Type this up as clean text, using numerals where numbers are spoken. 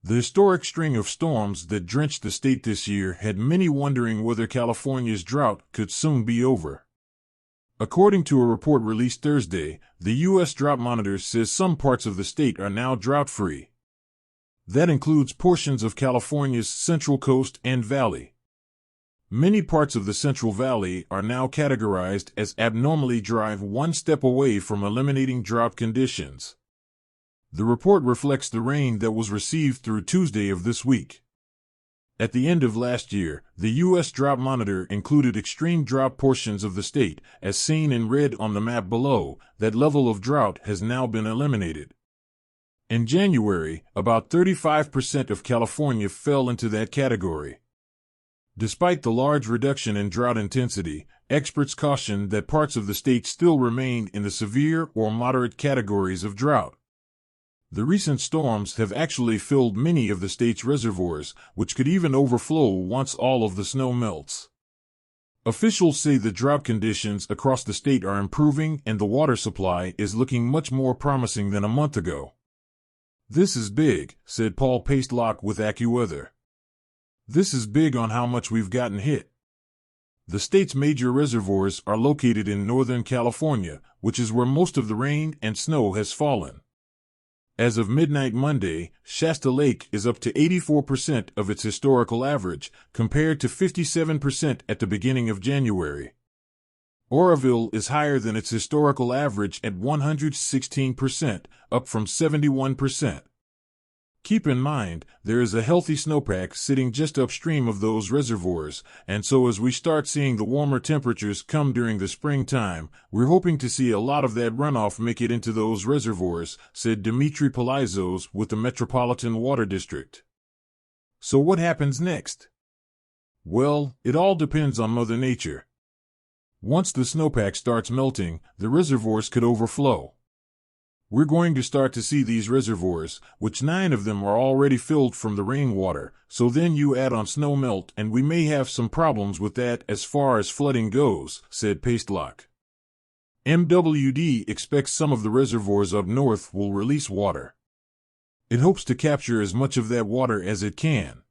The historic string of storms that drenched the state this year had many wondering whether California's drought could soon be over. According to a report released Thursday, the U.S. Drought Monitor says some parts of the state are now drought-free. That includes portions of California's Central Coast and Valley. Many parts of the Central Valley are now categorized as abnormally dry, one step away from eliminating drought conditions. The report reflects the rain that was received through Tuesday of this week. At the end of last year, the U.S. Drought Monitor included extreme drought portions of the state, as seen in red on the map below. That level of drought has now been eliminated. In January, about 35% of California fell into that category. Despite the large reduction in drought intensity, experts caution that parts of the state still remain in the severe or moderate categories of drought. The recent storms have actually filled many of the state's reservoirs, which could even overflow once all of the snow melts. Officials say the drought conditions across the state are improving and the water supply is looking much more promising than a month ago. "This is big," said Paul Pastelock with AccuWeather. "This is big on how much we've gotten hit." The state's major reservoirs are located in Northern California, which is where most of the rain and snow has fallen. As of midnight Monday, Shasta Lake is up to 84% of its historical average, compared to 57% at the beginning of January. Oroville is higher than its historical average at 116%, up from 71%. Keep in mind, there is a healthy snowpack sitting just upstream of those reservoirs, and so as we start seeing the warmer temperatures come during the springtime, we're hoping to see a lot of that runoff make it into those reservoirs, said Dimitri Palaizos with the Metropolitan Water District. So what happens next? Well, it all depends on Mother Nature. Once the snowpack starts melting, the reservoirs could overflow. We're going to start to see these reservoirs, which 9 of them are already filled from the rainwater, so then you add on snow melt and we may have some problems with that as far as flooding goes, said Pastelock. MWD expects some of the reservoirs up north will release water. It hopes to capture as much of that water as it can.